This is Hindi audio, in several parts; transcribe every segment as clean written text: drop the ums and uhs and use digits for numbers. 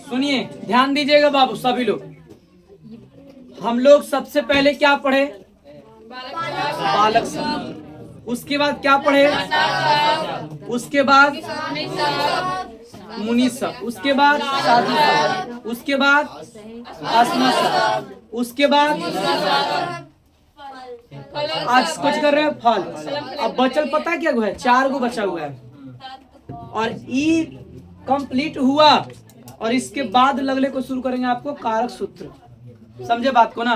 सुनिए, ध्यान दीजिएगा बाबू सभी लोग। हम लोग सबसे पहले क्या पढ़े? बालक शब्द। उसके बाद क्या पढ़े? उसके बाद मुनि शब्द। उसके बाद साधु शब्द। उसके बाद आसमा शब्द। उसके बाद आज कुछ कर रहे हैं फल। अब बचल पता क्या है? 4 गो बचा हुआ है और ई कंप्लीट हुआ और इसके बाद लगले को शुरू करेंगे आपको कारक सूत्र। समझे बात को ना?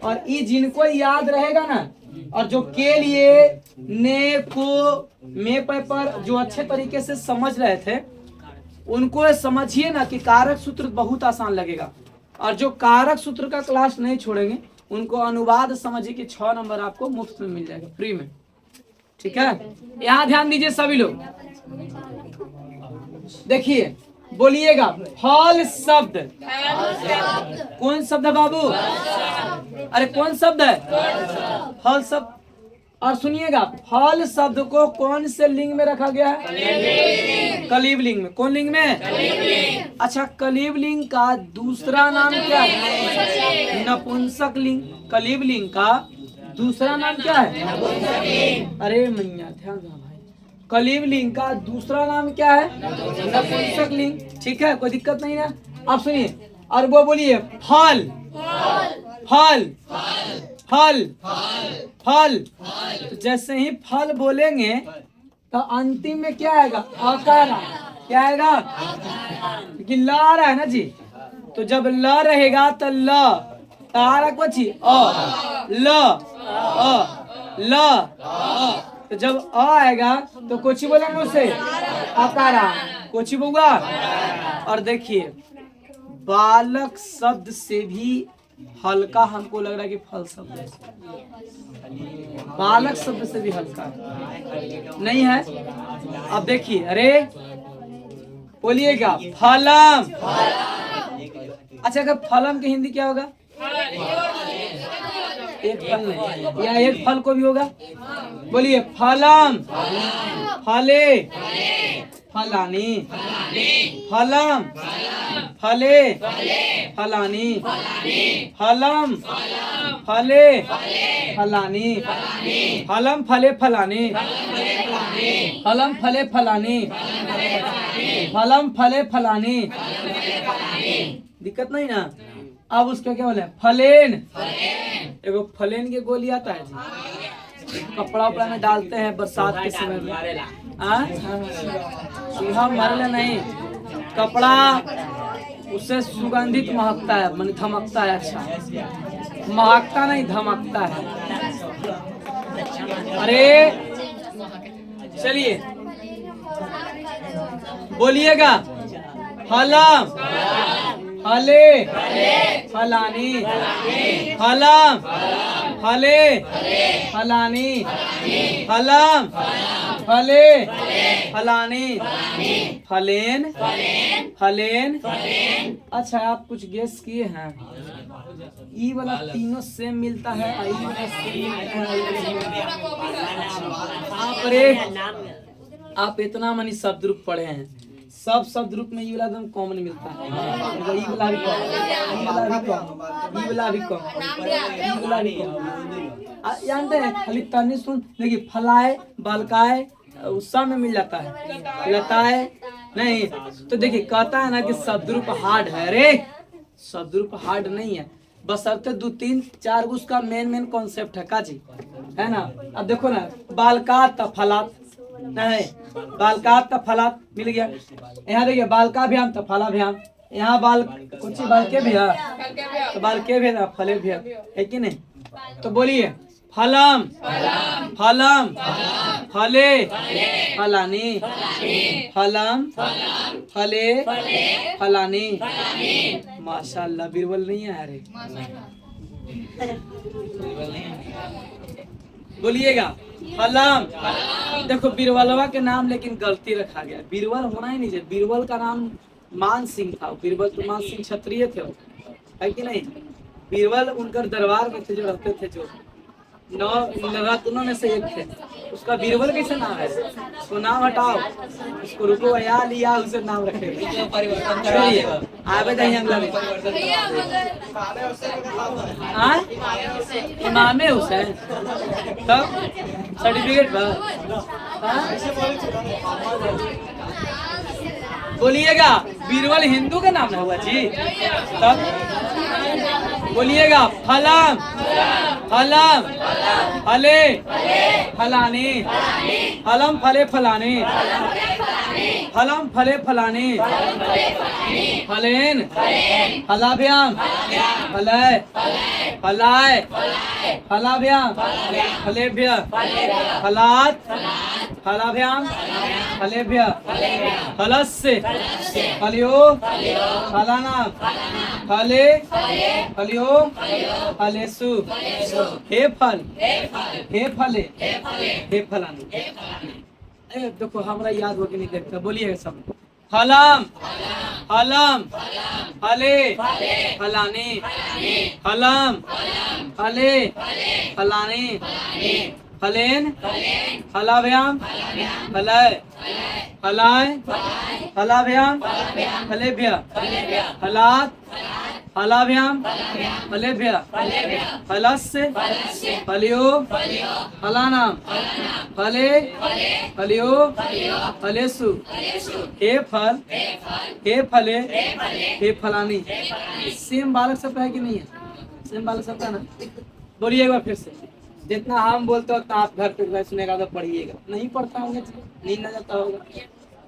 और ई जिनको याद रहेगा ना, और जो के लिए ने को मे पर जो अच्छे तरीके से समझ रहे थे उनको समझिए ना कि कारक सूत्र बहुत आसान लगेगा। और जो कारक सूत्र का क्लास नहीं छोड़ेंगे उनको अनुवाद समझिए कि 6 नंबर आपको मुफ्त में मिल जाएगा, फ्री में। ठीक है, यहाँ ध्यान दीजिए सभी लोग। देखिए, बोलिएगा फल शब्द। कौन शब्द है बाबू? अरे कौन शब्द है? फल शब्द। और सुनिएगा, फल शब्द को कौन से लिंग में रखा गया है? कलीब लिंग में। कौन लिंग में? अच्छा, कलीब लिंग का दूसरा नाम क्या है? नपुंसक लिंग। कलीब लिंग का दूसरा नाम क्या है? अरे मैया ध्यान दो भाई, कलीब लिंग का दूसरा नाम क्या है? नपुंसक लिंग। ठीक है, कोई दिक्कत नहीं है। अब सुनिए, और वो बोलिए फल फल फल फल। तो जैसे ही फल बोलेंगे तो अंतिम में क्या आएगा? आकार। क्या आएगा? क्योंकि ल आ रहा है ना जी, तो जब ल रहेगा तो ल आ रहा कुछ ल ल तो जब अ आएगा तो कुछ बोलेंगे उसे आकारा। कुछ होगा। और देखिए, बालक शब्द से भी हल्का हमको लग रहा है कि फल शब्द है। बालक शब्द से भी हल्का नहीं है। अब देखिए, अरे बोलिएगा फलम। अच्छा, अगर फलम की हिंदी क्या होगा? एक फल नहीं, या एक फल को भी होगा। बोलिए फलम फले फलानी। फलम फले फलानी। फलम फले फलानी। फलम फले फलानी। फलम फले फलानी। फलम फले फलानी। दिक्कत नहीं ना? अब उसका क्या बोले? फलेन। एगो फलेन के गोली आता है जी, कपड़ा उपड़ा में डालते हैं बरसात के समय में। चूहा मरले नहीं, कपड़ा उससे सुगंधित महकता है, मन धमकता है। अच्छा, महकता नहीं धमकता है। अरे चलिए बोलिएगा फलम फले फलानी। फलम फले फलानी। फलम फले फलानी। फलेन फलेन। अच्छा, आप कुछ गेस किए हैं? ई वाला तीनों सेम मिलता है, ई वाला सेम मिलता है। आप इतना मनी शब्द रूप पढ़े हैं, सब शब्द रूप में ई वाला एकदम कॉमन मिलता है। ई वाला भी कॉमन, ई वाला भी कॉमन, ई वाला भी कॉमन, ई वाला भी कॉमन। जानते हैं, खाली तनी सुन देखिए, फलाए बालकाए सब में मिल जाता है। लताए नहीं तो देखिए, कहता है ना कि शब्द रूप हार्ड है। अरे शब्द रूप हार्ड नहीं है, बशर्ते 2 3 4 उसका मेन कॉन्सेप्ट है काजी, है ना? अब देखो ना, बालकात फलात नहीं, बालकात का फलात मिल गया। यहाँ देखिए, बालका भ्याम तो फला भ्याम। यहाँ बाल कुछ बाल के भी है तो बाल के भी है, फले भी है कि नहीं? तो बोलिए फलम फलम फले फलानी। फलम फले फलानी। माशाल्लाह, बीरबल नहीं है। अरे बोलिएगा फलम। देखो, बीरबलवा के नाम लेकिन गलती रखा गया। बीरबल होना ही नहीं चाहिए। बीरबल का नाम मान सिंह था। बीरबल तो मान सिंह क्षत्रिय थे, है कि नहीं? बीरबल उनकर दरबार में थे, जो रहते थे, जो 9 रत्नों में से एक थे, उसका बीरबल कैसे नाम है? उसको नाम हटाओ, उसको रुको या लिया उसे नाम रखे। चलिए आगे जाइए अगला में। इमामे हुसैन तब सर्टिफिकेट बोलिएगा। बीरबल हिंदू का नाम है हुआ जी। तब बोलिएगा फलम फलम फले फलाने, फलम फले फलाने, फलम फले फलाने, फलेन फलाभ्याम फलय फलाय फलाभ्याम फलेभ्य फलात् फलाभ्याम फलेभ्य फलस्य फलयो फलानां फले फलयो फलेषु। हे फल हे फले हे फलाने। देखो हमरा याद हो के नहीं देखता, बोलिएगा सब। फलम फलम फले फलाने, फलम फले फलाने, फलेन फलाभ्याम फलय फलाय फलाभ्याम फलेभ्य फलात् फलाभ्याम फलेभ्य फलस्य फलयो फलानां फले फलयो फलेषु। हे फल हे फले हे फलानी। सेम बालक शब्द है कि नहीं है? सेम बालक शब्द है ना? बोलिए एक बार फिर से। जितना हम बोलते हो उतना आप घर पे सुनेगा तो पढ़िएगा, नहीं पढ़ता होंगे नींद आ जाता होगा।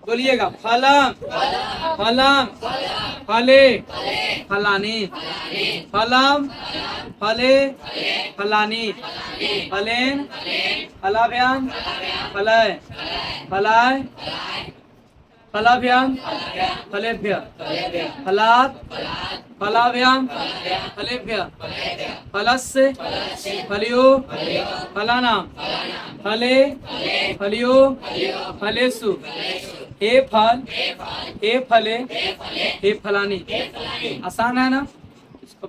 बोलिएगा फलम फलम फले फलाने, फलम फले फलाने, फलेन फलाभ्याम फलय फलाय फलाभ्याम फलेभ्य फलात् फलाभ्याम फलेभ्य फलस्य फलयो फलानां फले फलयो फलेषु। हे फल हे फले हे फलानी। आसान है ना? इसको